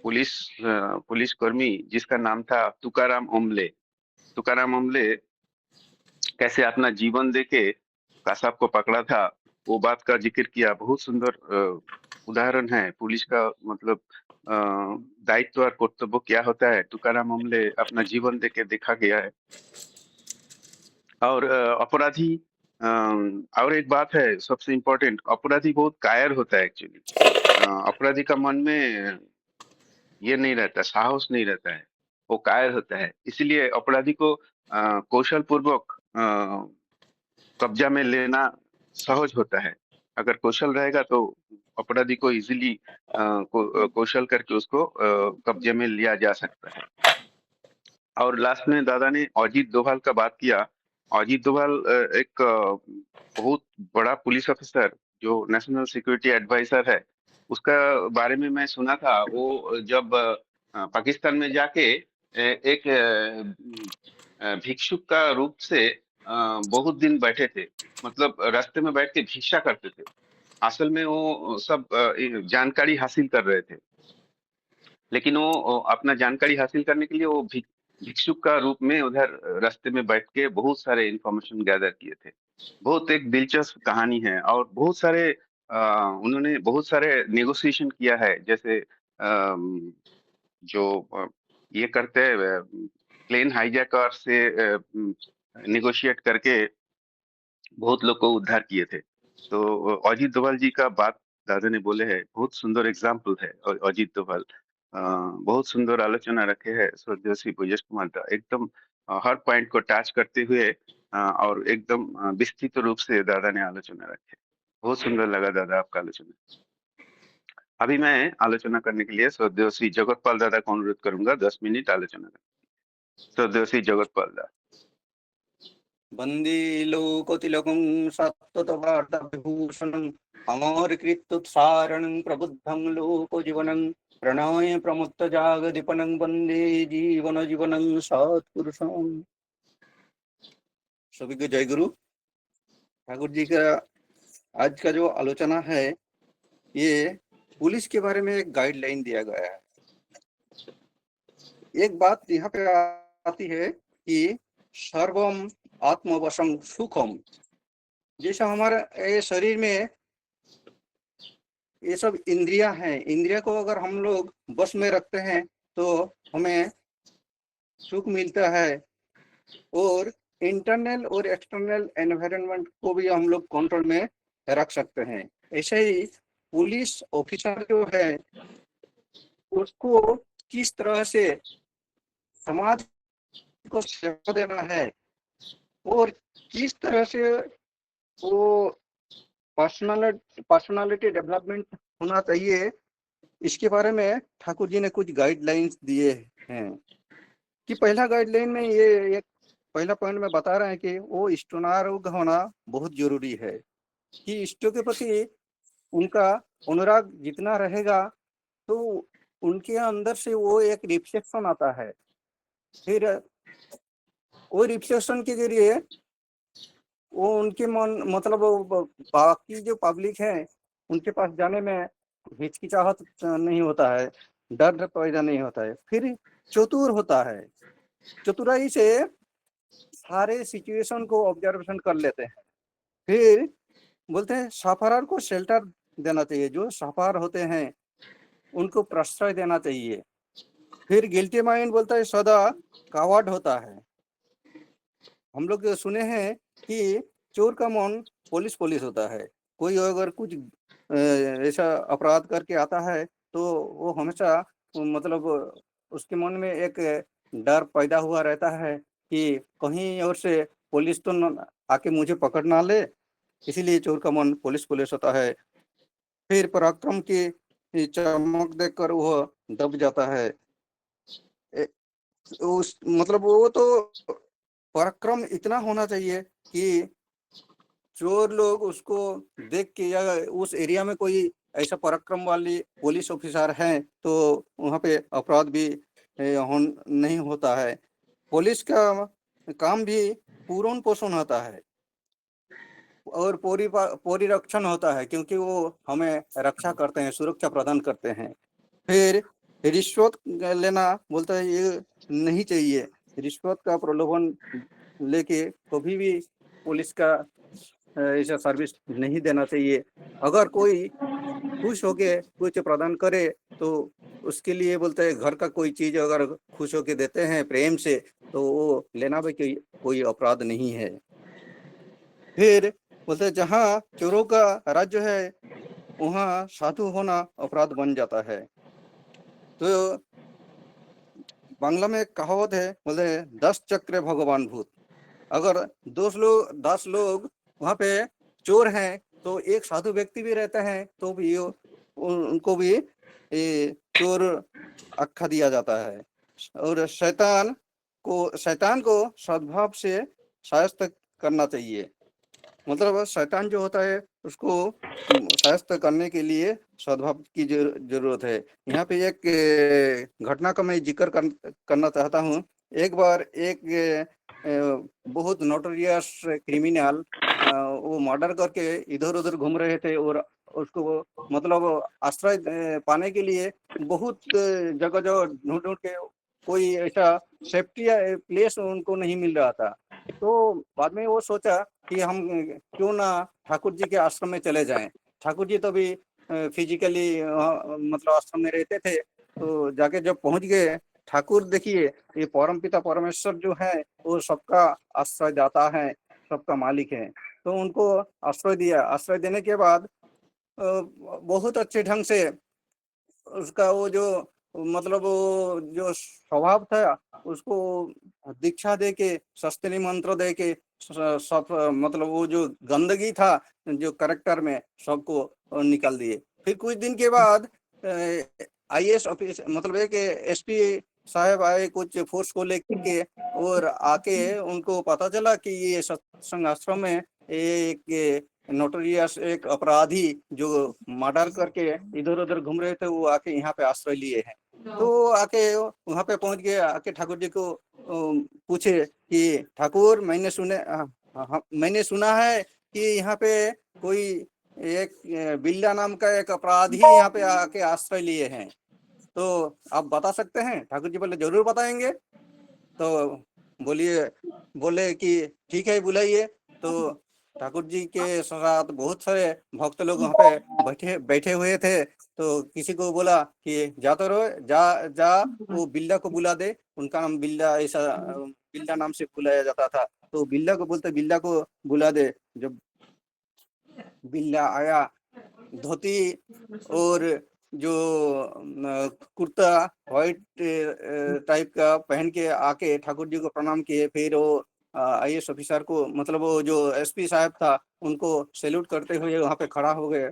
पुलिस कर्मी जिसका नाम था तुकाराम ओम्बले, तुकाराम ओम्बले कैसे अपना जीवन देके कासाब को पकड़ा था, वो बात का जिक्र किया। बहुत सुंदर उदाहरण है पुलिस का, मतलब अ, दायित्व और कर्तव्य क्या होता है, तुकाराम ओम्बले अपना जीवन देके देखा गया है। और अपराधी, और एक बात है सबसे इम्पोर्टेंट, अपराधी बहुत कायर होता है एक्चुअली। अपराधी का मन में ये नहीं रहता, साहस नहीं रहता है, वो कायर होता है। इसीलिए अपराधी को कौशल पूर्वक कब्जा में लेना सहज होता है। अगर कौशल रहेगा तो अपराधी को इजीली कौशल करके उसको कब्जे में लिया जा सकता है। और लास्ट में दादा ने अजीत डोभाल का बात किया। अजीत डोभाल एक बहुत बड़ा पुलिस ऑफिसर जो नेशनल सिक्योरिटी एडवाइजर है, उसका बारे में मैं सुना था। वो जब पाकिस्तान में जाके एक भिक्षुक का रूप से बहुत दिन बैठे थे, मतलब रास्ते में बैठ के भिक्षा करते थे। असल में वो सब जानकारी हासिल कर रहे थे, लेकिन वो अपना जानकारी हासिल करने के लिए वो भिक्षुक का रूप में उधर रास्ते में बैठ के बहुत सारे इंफॉर्मेशन गैदर किए थे। बहुत एक दिलचस्प कहानी है। और बहुत सारे उन्होंने बहुत सारे नेगोशिएशन किया है, जैसे जो ये करते हैं प्लेन हाईजैकर से नेगोशिएट करके बहुत लोग को उद्धार किए थे। तो अजीत डोभाल जी का बात दादा ने बोले है, बहुत सुंदर एग्जाम्पल है। और अजीत डोभाल बहुत सुंदर आलोचना रखे हैं स्वर्गीय श्री ब्रजेश कुमार दा, एकदम हर पॉइंट को टच करते हुए और एकदम विस्तृत रूप से दादा ने आलोचना रखे। बहुत सुंदर लगा दादा आपका आलोचना। अभी मैं आलोचना करने के लिए श्रद्धेय श्री जगतपाल दादा को अनुरोध करूंगा, 10 मिनट आलोचना करें। श्रद्धेय श्री जगतपाल दादा। वंदे लोकतिलकं सत्ततवार्ताविभूषणं अमरकृत्युत्सारणं प्रबुद्धं लोकजीवनं प्रणय प्रमुक्तजागदीपनं वंदे जीवनं सत्पुरुषं। सभी को जय गुरु। ठाकुर जी का आज का जो आलोचना है, ये पुलिस के बारे में एक गाइडलाइन दिया गया है। एक बात यहाँ पे आती है कि सर्वम आत्मवशम सुखम। जैसा हमारे ये शरीर में ये सब इंद्रियां हैं, इंद्रिया को अगर हम लोग बस में रखते हैं तो हमें सुख मिलता है। और इंटरनल और एक्सटर्नल एनवायरनमेंट को भी हम लोग कंट्रोल में रख सकते हैं। ऐसे ही पुलिस ऑफिसर जो है, उसको किस तरह से समाज को सेवा देना है और किस तरह से वो पर्सनालिटी डेवलपमेंट होना चाहिए, इसके बारे में ठाकुर जी ने कुछ गाइडलाइंस दिए हैं। कि पहला गाइडलाइन में ये एक पहला पॉइंट में बता रहे हैं कि वो इष्टानुराग होना बहुत जरूरी है। कि इष्टों के प्रति उनका अनुराग जितना रहेगा तो उनके अंदर से वो एक रिफ्लेक्शन आता है। फिर वो रिफ्लेक्शन के जरिए वो उनके मन, मतलब बाकी जो पब्लिक है उनके पास जाने में हिचकिचाहट नहीं होता है, डर पैदा नहीं होता है। फिर चतुर होता है, चतुराई से सारे सिचुएशन को ऑब्जर्वेशन कर लेते हैं। फिर बोलते हैं सफरर को शेल्टर देना चाहिए। जो सफर होते हैं उनको प्रश्रय देना चाहिए। फिर गिल्टी माइंड बोलता है सदा कावड़ होता है। हम लोग सुने हैं कि चोर का मन पुलिस पुलिस होता है। कोई अगर कुछ ऐसा अपराध करके आता है तो वो हमेशा मतलब उसके मन में एक डर पैदा हुआ रहता है कि कहीं और से पुलिस तो आके मुझे पकड़ ना ले, इसीलिए चोर का मन पुलिस पुलिस होता है। फिर पराक्रम की चमक देखकर वह दब जाता है। उस मतलब वो तो पराक्रम इतना होना चाहिए कि चोर लोग उसको देख के या उस एरिया में कोई ऐसा पराक्रम वाली पुलिस ऑफिसर है तो वहाँ पे अपराध भी नहीं होता है। पुलिस का काम भी पूर्ण पोषण होता है और परिरक्षण होता है, क्योंकि वो हमें रक्षा करते हैं, सुरक्षा प्रदान करते हैं। फिर रिश्वत लेना बोलता है ये नहीं चाहिए। रिश्वत का प्रलोभन लेके कभी भी पुलिस का ऐसा सर्विस नहीं देना चाहिए। अगर कोई खुश होके कुछ प्रदान करे तो उसके लिए बोलते हैं घर का कोई चीज अगर खुश होके देते हैं प्रेम से तो वो लेना भी कोई अपराध नहीं है। फिर बोलते हैं जहाँ चोरों का राज्य है वहाँ साधु होना अपराध बन जाता है। तो बांग्ला में एक कहावत है, बोलते हैं 10 चक्र भगवान भूत। अगर 10 लोग वहाँ पे चोर हैं तो एक साधु व्यक्ति भी रहते हैं तो भी उनको भी चोर आख्या दिया जाता है। और शैतान को सद्भाव से शायस्त करना चाहिए। मतलब शैतान जो होता है उसको शायस्त करने के लिए सद्भाव की जरूरत है। यहाँ पे एक घटना का मैं जिक्र करना चाहता हूँ। एक बार एक बहुत नोटोरियस क्रिमिनल वो मर्डर करके इधर उधर घूम रहे थे और उसको मतलब आश्रय पाने के लिए बहुत जगह जगह ढूंढ ढूंढ के कोई ऐसा सेफ्टी प्लेस उनको नहीं मिल रहा था। तो बाद में वो सोचा कि हम क्यों ना ठाकुर जी के आश्रम में चले जाएं। ठाकुर जी तो भी फिजिकली मतलब आश्रम में रहते थे। तो जाके जब पहुंच गए, ठाकुर देखिए ये परम पिता परमेश्वर जो है वो सबका आश्रय दाता है, सबका मालिक है। तो उनको आश्रय दिया। आश्रय देने के बाद बहुत अच्छे ढंग से उसका वो जो मतलब वो जो स्वभाव था उसको दीक्षा दे के शस्त्री मंत्र दे के सब मतलब वो जो गंदगी था जो करेक्टर में सबको निकाल दिए। फिर कुछ दिन के बाद आईएएस ऑफिस मतलब एक एसपी साहब आए कुछ फोर्स को लेके और आके उनको पता चला कि ये सत्संग आश्रम में एक नोटोरियस एक अपराधी जो मर्डर करके इधर उधर घूम रहे थे वो आके यहाँ पे आश्रय लिए हैं। तो आके वहाँ पे पहुंच गए, आके ठाकुर जी को पूछे कि ठाकुर मैंने सुना है कि यहाँ पे कोई एक बिल्ला नाम का एक अपराधी यहाँ पे आके आश्रय लिए हैं, तो आप बता सकते हैं? ठाकुर जी बोले जरूर बताएंगे। तो बोले कि ठीक है बुलाइए। तो ठाकुर जी के साथ बहुत सारे भक्त लोग वहाँ पे बैठे हुए थे। तो किसी को बोला कि जा तो रहो, जा वो बिल्ला को बुला दे। उनका नाम बिल्ला, ऐसा बिल्ला नाम से बुलाया जाता था। तो बिल्ला को बोलते बिल्ला को बुला दे। जब बिल्ला आया, धोती और जो कुर्ता व्हाइट टाइप का पहन के आके ठाकुर जी को प्रणाम किए। फिर वो आईएएस ऑफिसर को मतलब वो जो एसपी साहब था उनको सैल्यूट करते हुए वहां पे खड़ा हो गए।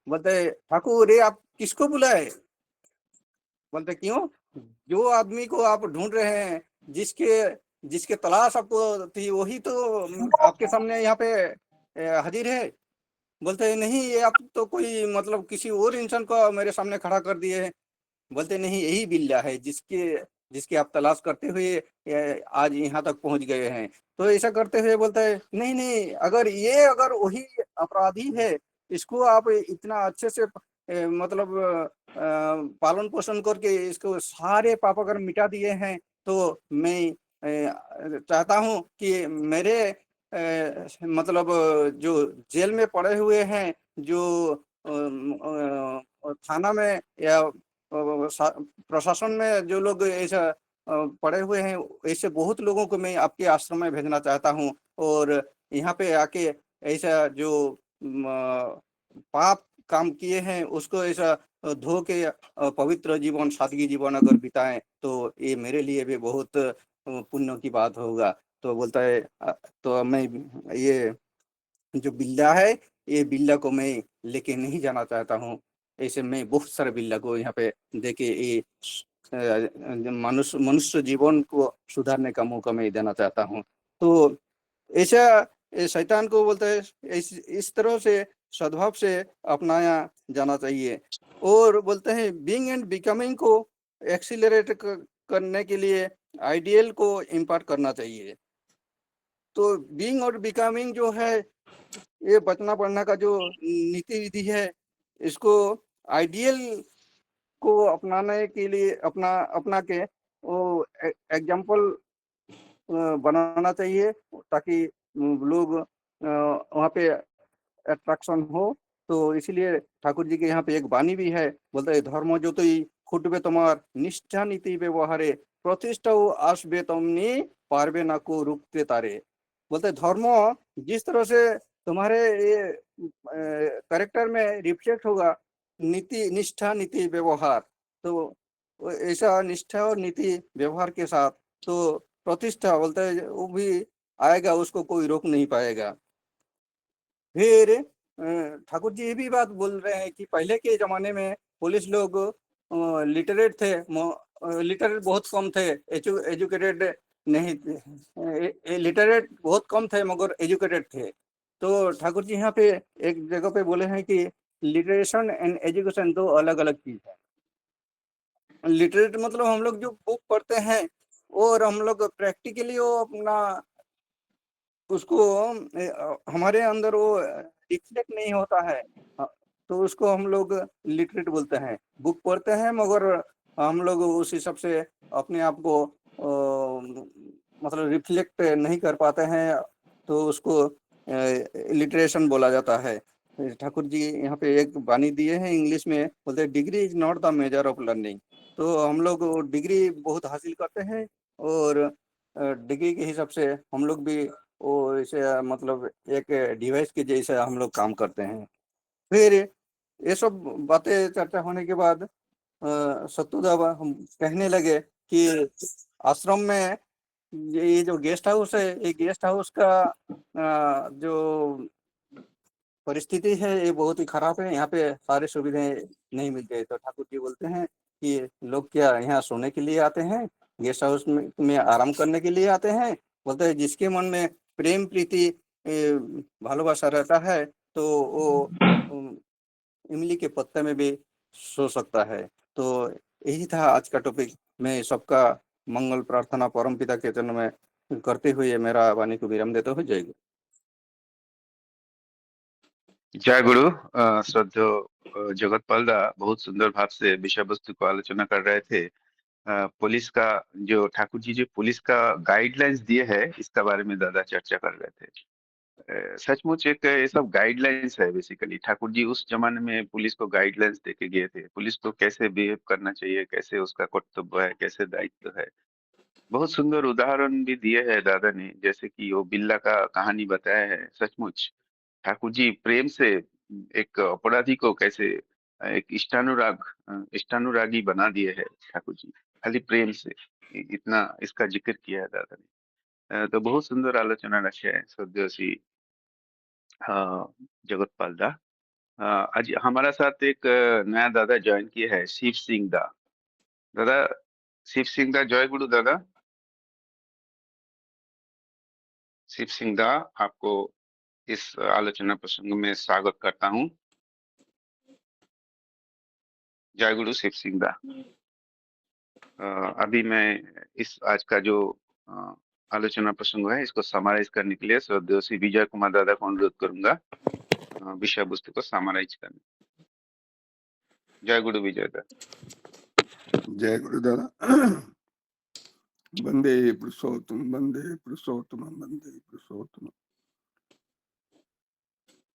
बोलते ठाकुर ये आप किसको बुलाए? बोलते क्यों? जो आदमी को आप ढूंढ रहे हैं, जिसके जिसके तलाश आपको थी वही तो आपके सामने यहाँ पे हाजिर है। बोलते हैं नहीं ये आप तो कोई मतलब किसी और इंसान को मेरे सामने खड़ा कर दिए हैं। बोलते नहीं यही बिल्ला है जिसके जिसकी आप तलाश करते हुए आज यहाँ तक पहुंच गए हैं। तो ऐसा करते हुए बोलता है नहीं नहीं, अगर वही अपराधी है, इसको आप इतना अच्छे से मतलब पालन पोषण करके इसको सारे पाप अगर मिटा दिए हैं तो मैं चाहता हूँ कि मेरे मतलब जो जेल में पड़े हुए हैं, जो थाना में या प्रशासन में जो लोग ऐसा पड़े हुए हैं, ऐसे बहुत लोगों को मैं आपके आश्रम में भेजना चाहता हूँ। और यहाँ पे आके ऐसा जो पाप काम किए हैं उसको ऐसा धो के पवित्र जीवन, सादगी जीवन अगर बिताएं तो ये मेरे लिए भी बहुत पुण्य की बात होगा। तो बोलता है तो मैं ये जो बिल्ला है, ये बिल्ला को मैं लेके नहीं जाना चाहता हूँ। ऐसे मैं बहुत सारे बिल्ला को यहाँ पे देके ये मनुष्य जीवन को सुधारने का मौका मैं देना चाहता हूँ। तो ऐसा ये शैतान को बोलता है इस तरह से सद्भाव से अपनाया जाना चाहिए। और बोलते हैं बीइंग एंड बिकमिंग को एक्सीलरेट करने के लिए आइडियल को इम्पार्ट करना चाहिए। तो बीइंग और बिकमिंग जो है, ये बचना पढ़ना का जो नीति विधि है, इसको आइडियल को अपनाने के लिए अपना के वो एग्जाम्पल बनाना चाहिए, ताकि लोग वहाँ पे अट्रैक्शन हो। तो इसीलिए ठाकुर जी के यहाँ पे एक वाणी भी है, बोलते हैं धर्म যতই ফুটবে তোমার নিষ্ঠা নীতি ব্যবহারে প্রতিষ্ঠাও আসবে তমনি পারবে না को रुकते तारे। बोलते हैं धर्म जिस तरह से तुम्हारे ये करेक्टर में रिफ्लेक्ट होगा, नीति निष्ठा नीति व्यवहार, तो ऐसा निष्ठा और नीति व्यवहार के साथ तो प्रतिष्ठा बोलते हैं वो भी आएगा, उसको कोई रोक नहीं पाएगा। फिर ठाकुर जी ये भी बात बोल रहे हैं कि पहले के जमाने में पुलिस लोग लिटरेट थे, लिटरेट बहुत कम थे, एजुकेटेड नहीं थे, लिटरेट बहुत कम थे मगर एजुकेटेड थे। तो ठाकुर जी यहाँ पे एक जगह पे बोले हैं कि लिटरेशन एंड एजुकेशन दो अलग अलग चीज है। लिटरेट मतलब हम लोग जो बुक पढ़ते हैं और हम लोग प्रैक्टिकली वो अपना उसको हमारे अंदर वो रिफ्लेक्ट नहीं होता है, तो उसको हम लोग लिटरेट बोलते हैं। बुक पढ़ते हैं मगर हम लोग उस हिसाब से अपने आप को मतलब रिफ्लेक्ट नहीं कर पाते हैं, तो उसको लिटरेशन बोला जाता है। ठाकुर जी यहाँ पे एक वाणी दिए हैं इंग्लिश में, बोलते हैं degree is not the measure of learning. तो हम लोग डिग्री बहुत हासिल करते हैं और डिग्री के हिसाब से हम लोग भी वो ऐसे मतलब एक डिवाइस के जैसे हम लोग काम करते हैं। फिर ये सब बातें चर्चा होने के बाद सत्तूदाबा हम कहने लगे कि आश्रम में ये जो गेस्ट हाउस है, ये गेस्ट हाउस का जो परिस्थिति है ये बहुत ही खराब है, यहाँ पे सारी सुविधाएं नहीं मिलती है। तो ठाकुर जी बोलते हैं कि लोग क्या यहाँ सोने के लिए आते हैं, गेस्ट हाउस में आराम करने के लिए आते हैं। बोलते हैं जिसके मन में प्रेम प्रीति भालोबासा रहता है तो वो इमली के पत्ते में भी सो सकता है। तो यही था आज का टॉपिक। मैं सबका मंगल प्रार्थना परमपिता के चरण में करते हुए मेरा वाणी को विराम देते हुए जय गुरु। जय गुरु। श्रद्धेय जगतपाल दा बहुत सुंदर भाव से विषय वस्तु को आलोचना कर रहे थे। पुलिस का जो ठाकुर जी जो पुलिस का गाइडलाइंस दिए है इसका बारे में दादा चर्चा कर रहे थे। सचमुच एक ये सब गाइडलाइंस है बेसिकली। ठाकुर जी उस जमाने में पुलिस को गाइडलाइंस देके गए थे, पुलिस को कैसे बिहेव करना चाहिए, कैसे उसका कर्तव्य है, कैसे दायित्व है। बहुत सुंदर उदाहरण भी दिए हैं दादा ने, जैसे कि वो बिल्ला का कहानी बताया है। सचमुच ठाकुर जी प्रेम से एक अपराधी को कैसे एक इष्टानुरागी बना दिए है ठाकुर जी, खाली प्रेम से। इतना इसका जिक्र किया है दादा ने। तो बहुत सुंदर आलोचना रखे है श्रद्धेय श्री जगतपाल दा। आज हमारा साथ एक नया दादा ज्वाइन किया है, शिव सिंह दा। दादा शिव सिंह दा, जय गुरु दादा। शिव सिंह दा, आपको इस आलोचना प्रसंग में स्वागत करता हूँ। जय गुरु शिव सिंह दा। अभी मैं इस आज का जो आलोचना प्रसंग है इसको समराइज करने के लिए श्रद्धेय श्री विजय कुमार दादा को अनुरोध करूंगा विषय वस्तु को समराइज करने। जय गुरु विजय दा। जय गुरु दादा। वंदे पुरुषोत्तम, वंदे पुरुषोत्तम, वंदे पुरुषोत्तम।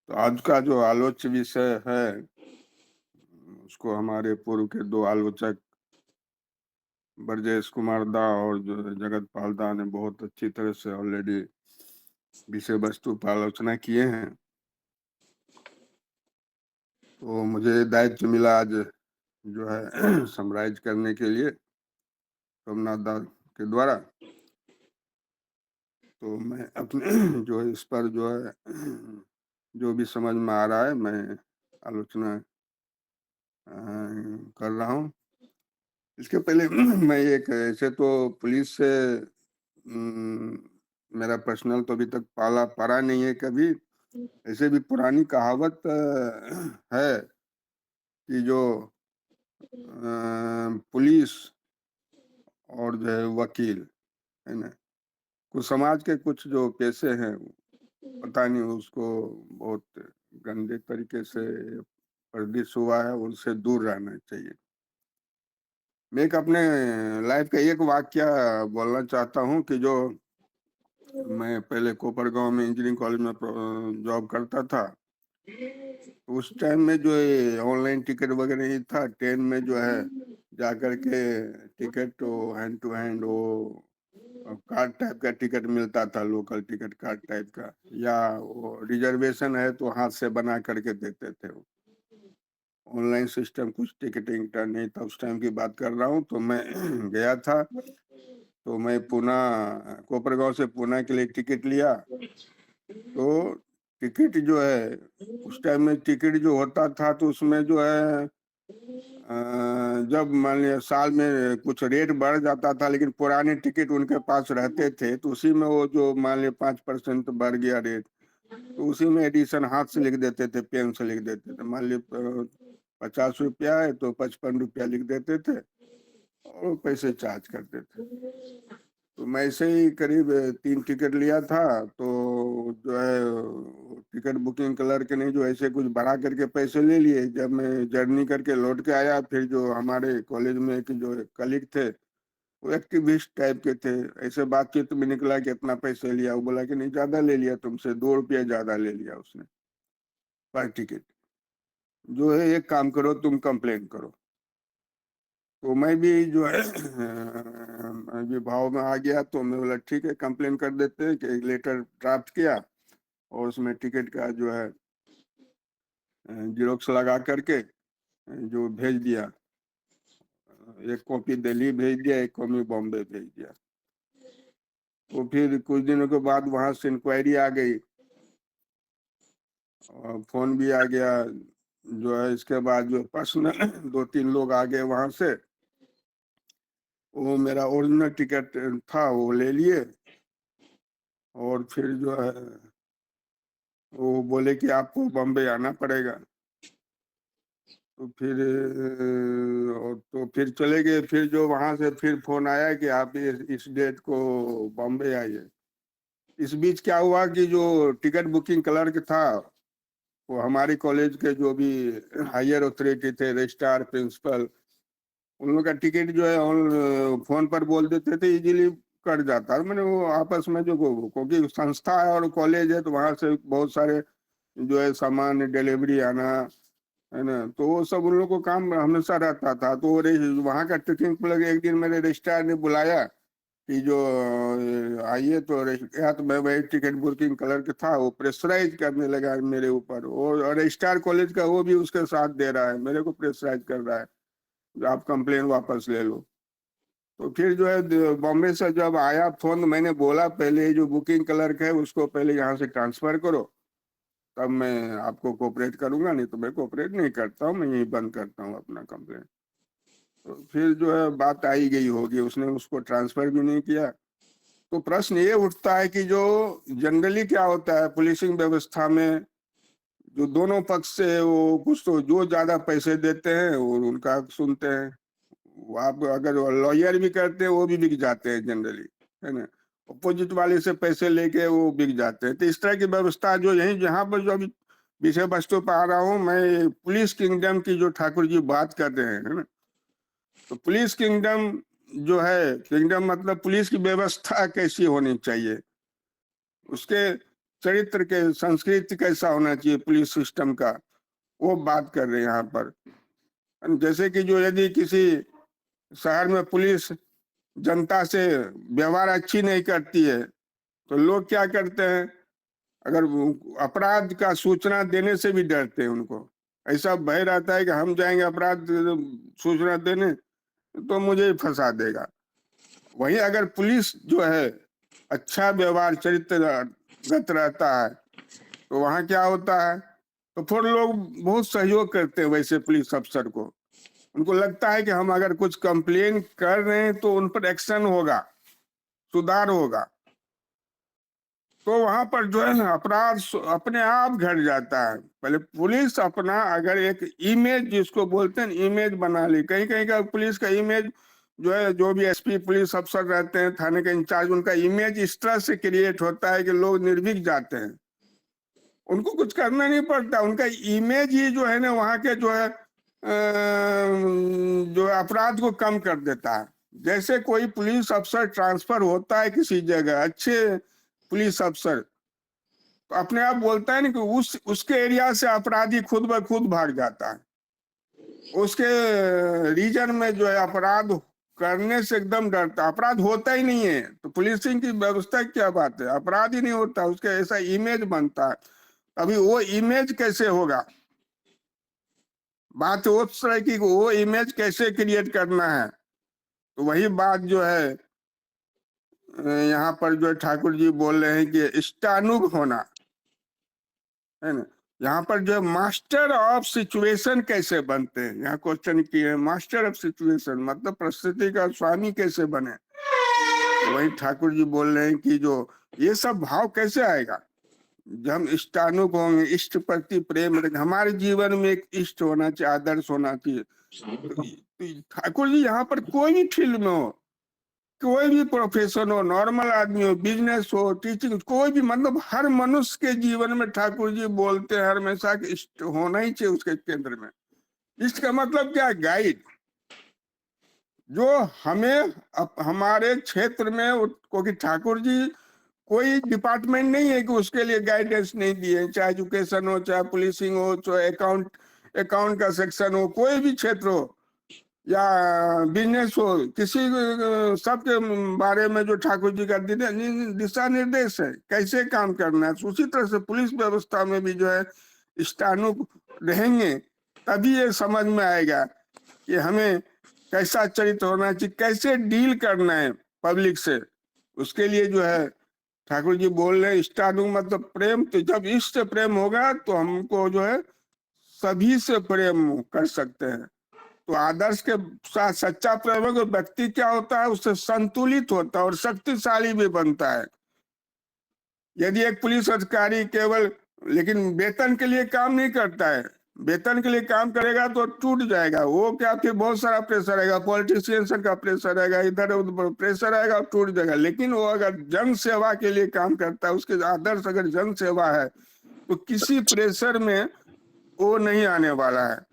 तो आज का जो आलोच्य विषय है उसको हमारे पूर्व के दो आलोचक ब्रजेश कुमार दा और जो है जगत पाल दा ने बहुत अच्छी तरह से ऑलरेडी विषय वस्तु पर आलोचना किए हैं। तो मुझे दायित्व मिला आज जो है समराइज करने के लिए सोमनाथ दा के द्वारा। तो मैं अपने जो है इस पर जो है जो भी समझ में आ रहा है मैं आलोचना कर रहा हूँ। इसके पहले मैं एक ऐसे तो पुलिस से मेरा पर्सनल तो अभी तक पड़ा नहीं है कभी। ऐसे भी पुरानी कहावत है कि जो पुलिस और जो है वकील है ना, कुछ समाज के कुछ जो पेशे हैं पता नहीं उसको बहुत गंदे तरीके से प्रदर्शित हुआ है, उनसे दूर रहना चाहिए। मैं एक अपने लाइफ का एक वाक्य बोलना चाहता हूँ कि जो मैं पहले कोपरगांव में इंजीनियरिंग कॉलेज में जॉब करता था। उस टाइम में जो है ऑनलाइन टिकट वगैरह नहीं था। ट्रेन में जो है जाकर के टिकट तो हैंड टू हैंड वो कार्ड टाइप का टिकट मिलता था, लोकल टिकट कार्ड टाइप का, या वो रिजर्वेशन है तो हाथ से बना करके देते थे। वो ऑनलाइन सिस्टम कुछ टिकटिंग का नहीं था, उस टाइम की बात कर रहा हूँ। तो मैं गया था, तो मैं पूना कोपरगांव से पूना के लिए टिकट लिया। तो टिकट जो है उस टाइम में टिकट जो होता था तो उसमें जो है जब मान लिया साल में कुछ रेट बढ़ जाता था, लेकिन पुराने टिकट उनके पास रहते थे तो उसी में वो जो मान लिया 5% बढ़ गया रेट तो उसी में एडिशन हाथ से लिख देते थे, पेन से लिख देते थे। मान लिया 50 रुपया है तो 55 रुपया लिख देते थे और पैसे चार्ज करते थे। तो मैं ऐसे ही करीब 3 टिकट लिया था। तो जो है टिकट बुकिंग क्लर्क ने जो ऐसे कुछ बढ़ा करके पैसे ले लिए। जब मैं जर्नी करके लौट के आया, फिर जो हमारे कॉलेज में एक जो कलीग थे वो एक्टिविस्ट टाइप के थे, ऐसे बातचीत में निकला कि इतना पैसे लिया। वो बोला कि नहीं ज्यादा ले लिया तुमसे, 2 रुपया ज्यादा ले लिया उसने पर टिकट। जो है एक काम करो, तुम कंप्लेन करो। तो मैं भी जो है मैं भी भाव में आ गया। तो मैं बोला ठीक है कंप्लेन कर देते हैं, कि एक लेटर ड्राफ्ट किया और उसमें टिकट का जो है जेरोक्स लगा करके जो भेज दिया। एक कॉपी दिल्ली भेज दिया, एक कॉपी बॉम्बे भेज दिया। तो फिर कुछ दिनों के बाद वहां से इंक्वायरी आ गई और फोन भी आ गया। जो है इसके बाद जो पर्सनल 2-3 लोग आ गए वहां से, वो मेरा ओरिजिनल टिकट था वो ले लिए और फिर जो है वो बोले कि आपको बॉम्बे आना पड़ेगा। तो फिर और तो फिर चले गए। फिर जो वहां से फिर फोन आया कि आप इस डेट को बॉम्बे आइए। इस बीच क्या हुआ कि जो टिकट बुकिंग क्लर्क था वो हमारे कॉलेज के जो भी हायर अथॉरिटी थे, रजिस्ट्रार, प्रिंसिपल, उन लोग का टिकट जो है फोन पर बोल देते थे, इजीली कट जाता। मैंने वो आपस में जो क्योंकि संस्था है और कॉलेज है तो वहां से बहुत सारे जो है सामान डिलीवरी आना है ना, तो वो सब उन लोगों को काम हमेशा रहता था। तो वहाँ का टिकटिंग प्लग एक दिन मेरे रजिस्ट्रार ने बुलाया कि जो आइए। तो या तो मैं वही टिकट बुकिंग क्लर्क था, वो प्रेशराइज करने लगा मेरे ऊपर। और रजिस्ट्रार कॉलेज का वो भी उसके साथ दे रहा है, मेरे को प्रेशराइज कर रहा है आप कंप्लेन वापस ले लो। तो फिर जो है बॉम्बे से जब आया फोन, मैंने बोला पहले जो बुकिंग क्लर्क है उसको पहले यहाँ से ट्रांसफर करो, तब मैं आपको कोऑपरेट करूंगा, नहीं तो मैं कोऑपरेट नहीं करता हूँ, मैं यही बंद करता हूँ अपना कंप्लेंट। तो फिर जो है बात आई गई होगी, उसने उसको ट्रांसफर भी नहीं किया। तो प्रश्न ये उठता है कि जो जनरली क्या होता है पुलिसिंग व्यवस्था में, जो दोनों पक्ष से वो कुछ तो जो ज्यादा पैसे देते हैं वो उनका सुनते हैं। वो आप अगर लॉयर भी करते हैं वो भी बिक जाते हैं जनरली, है ना। अपोजिट वाले से पैसे लेके वो बिक जाते हैं। तो इस तरह की व्यवस्था जो यही जहाँ पर जो अभी विषय वस्तु पर आ रहा हूँ मैं, पुलिस किंगडम की जो ठाकुर जी बात कर रहे हैं, है ना। तो पुलिस किंगडम जो है, किंगडम मतलब पुलिस की व्यवस्था कैसी होनी चाहिए, उसके चरित्र के संस्कृति कैसा होना चाहिए पुलिस सिस्टम का, वो बात कर रहे हैं यहाँ पर। जैसे कि जो यदि किसी शहर में पुलिस जनता से व्यवहार अच्छी नहीं करती है तो लोग क्या करते हैं, अगर अपराध का सूचना देने से भी डरते हैं। उनको ऐसा भय रहता है कि हम जाएंगे अपराध सूचना देने तो मुझे ही फंसा देगा। वहीं अगर पुलिस जो है अच्छा व्यवहार चरित्रगत रहता है तो वहां क्या होता है, तो फिर लोग बहुत सहयोग करते हैं वैसे पुलिस अफसर को। उनको लगता है कि हम अगर कुछ कंप्लेन कर रहे हैं तो उन पर एक्शन होगा, सुधार होगा, तो वहां पर जो है ना अपराध अपने आप घट जाता है। पहले पुलिस अपना अगर एक इमेज जिसको बोलते हैं इमेज बना ली, कहीं कहीं का पुलिस का इमेज जो है, जो भी एसपी पुलिस अफसर रहते हैं थाने के इंचार्ज, उनका इमेज इस तरह से क्रिएट होता है कि लोग निर्भीक जाते हैं, उनको कुछ करना नहीं पड़ता, उनका इमेज ही जो है ना वहां के जो है जो अपराध को कम कर देता है। जैसे कोई पुलिस अफसर ट्रांसफर होता है किसी जगह, अच्छे पुलिस अफसर, तो अपने आप बोलता है ना कि उसके एरिया से अपराधी खुद ब खुद भाग जाता है, उसके रीजन में जो है अपराध करने से एकदम डरता, अपराध होता ही नहीं है। तो पुलिसिंग की व्यवस्था क्या बात है, अपराध ही नहीं होता, उसके ऐसा इमेज बनता है। अभी वो इमेज कैसे होगा, बात उस तरह की वो इमेज कैसे क्रिएट करना है, तो वही बात जो है यहाँ पर जो ठाकुर जी बोल रहे हैं कि इष्टानुग होना है ना। यहाँ पर जो मास्टर ऑफ सिचुएशन कैसे बनते हैं, यहाँ क्वेश्चन किए, मास्टर ऑफ सिचुएशन मतलब परिस्थिति का स्वामी कैसे बने। तो वही ठाकुर जी बोल रहे हैं कि जो ये सब भाव कैसे आएगा, जब हम इष्टानुग होंगे, इष्ट प्रति प्रेम रखेंगे, हमारे जीवन में एक इष्ट होना चाहिए, आदर्श होना चाहिए। तो ठाकुर जी यहाँ पर कोई भी फील्ड में हो, कोई भी प्रोफेशन हो, नॉर्मल आदमी हो, बिजनेस हो, टीचिंग, कोई भी, मतलब हर मनुष्य के जीवन में ठाकुर जी बोलते हैं हमेशा कि इष्ट होना ही चाहिए उसके केंद्र में। इष्ट का मतलब क्या, गाइड, जो हमें हमारे क्षेत्र में, क्योंकि ठाकुर जी कोई डिपार्टमेंट नहीं है कि उसके लिए गाइडेंस नहीं दिए, चाहे एजुकेशन हो, चाहे पुलिसिंग हो, चाहे अकाउंट का सेक्शन हो, कोई भी क्षेत्र हो या बिजनेस हो, किसी सबके बारे में जो ठाकुर जी का दिशा निर्देश है कैसे काम करना है। उसी तरह से पुलिस व्यवस्था में भी जो है इष्टानुग रहेंगे तभी ये समझ में आएगा कि हमें कैसा चरित्र होना चाहिए, कैसे डील करना है पब्लिक से। उसके लिए जो है ठाकुर जी बोल रहे हैं इष्टानुग मतलब प्रेम। तो जब इष्ट से प्रेम होगा तो हमको जो है सभी से प्रेम कर सकते हैं। तो आदर्श के साथ सच्चा प्रेम व्यक्ति क्या होता है, उससे संतुलित होता है और शक्तिशाली भी बनता है। यदि एक पुलिस अधिकारी केवल लेकिन वेतन के लिए काम नहीं करता है, वेतन के लिए काम करेगा तो टूट जाएगा वो, क्या फिर बहुत सारा प्रेशर आएगा, पॉलिटिशियंस का प्रेशर आएगा, इधर उधर प्रेशर आएगा और टूट जाएगा। लेकिन वो अगर जन सेवा के लिए काम करता है, उसके आदर्श अगर जन सेवा है तो किसी प्रेशर में वो नहीं आने वाला है।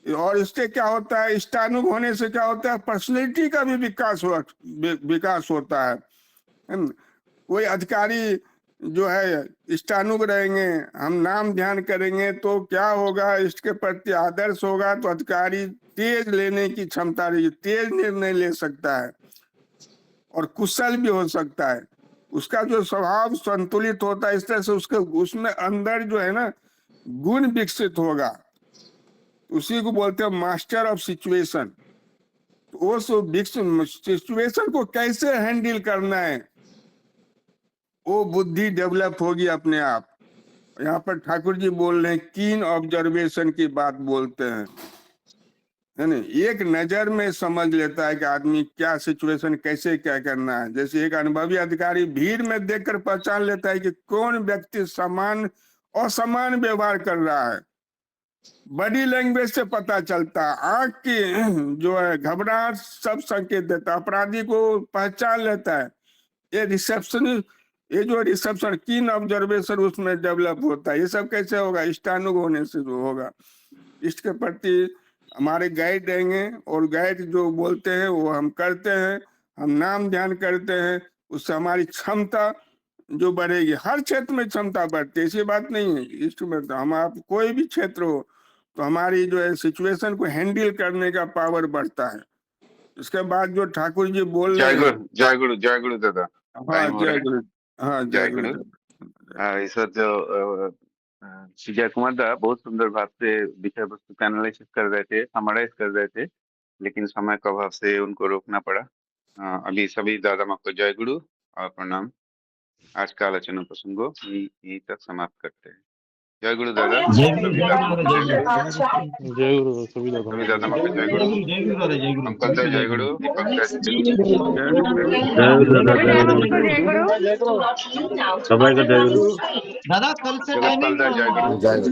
और इससे क्या होता है, इष्टानुग होने से क्या होता है, पर्सनैलिटी का भी विकास होता है। कोई अधिकारी जो है इष्टानुग रहेंगे, हम नाम ध्यान करेंगे तो क्या होगा, इसके प्रति आदर्श होगा तो अधिकारी तेज लेने की क्षमता रही, तेज निर्णय ले सकता है और कुशल भी हो सकता है। उसका जो स्वभाव संतुलित होता है, इस तरह से उसके उसमें अंदर जो है ना गुण विकसित होगा। उसी को बोलते हैं मास्टर ऑफ सिचुएशन। वो सिचुएशन को कैसे हैंडल करना है वो बुद्धि डेवलप होगी अपने आप। यहाँ पर ठाकुर जी बोल रहे हैं कीन ऑब्जर्वेशन की बात बोलते हैं, है ना। एक नजर में समझ लेता है कि आदमी क्या सिचुएशन कैसे क्या करना है। जैसे एक अनुभवी अधिकारी भीड़ में देखकर पहचान लेता है कि कौन व्यक्ति समान असमान व्यवहार कर रहा है। बॉडी लैंग्वेज से पता चलता, आंख की जो है घबराहट सब संकेत देता, अपराधी को पहचान लेता है। ये जो रिसेप्शन कीन ऑब्जर्वेशन उसमें डेवलप होता है। ये सब कैसे होगा, इष्टानुग होने से जो होगा। इष्ट के प्रति हमारे गाइड रहेंगे और गाइड जो बोलते हैं वो हम करते हैं, हम नाम ध्यान करते हैं, उससे हमारी क्षमता जो बढ़ेगी। हर क्षेत्र में क्षमता बढ़ती है, ऐसी बात नहीं है। इष्ट में तो हम आप कोई भी क्षेत्र हो तो हमारी जो है सिचुएशन को हैंडल करने का पावर बढ़ता है। इसके बाद जो ठाकुर जी बोल जय रहे हैं, गुरु जय गुरु दादा हाँ टाइम हो रहा जय है गुरु, हाँ जय जय गुरु। गुरु इस वक्त जो विजय कुमार दा बहुत सुंदर भाव से विषय वस्तु का एनालिसिस कर रहे थे, समराइज कर रहे थे, लेकिन समय का अभाव से उनको रोकना पड़ा। अभी सभी दादा माँ को जय गुरु और प्रणाम। आज का आलोचना प्रसंग को यहीं तक समाप्त करते हैं। जय गुरु दादा, सभी दादा माँ को जय गुरु, जय गुरु सभी दादा सभी दादा माँ को जय गुरु, पंकज दा जय गुरु, दीपक दा जय गुरु, जय गुरु दादा, जय गुरु, सबाई का जय गुरु। दादा कल से जगत पाल टाइमिंग दा जय गुरु। जय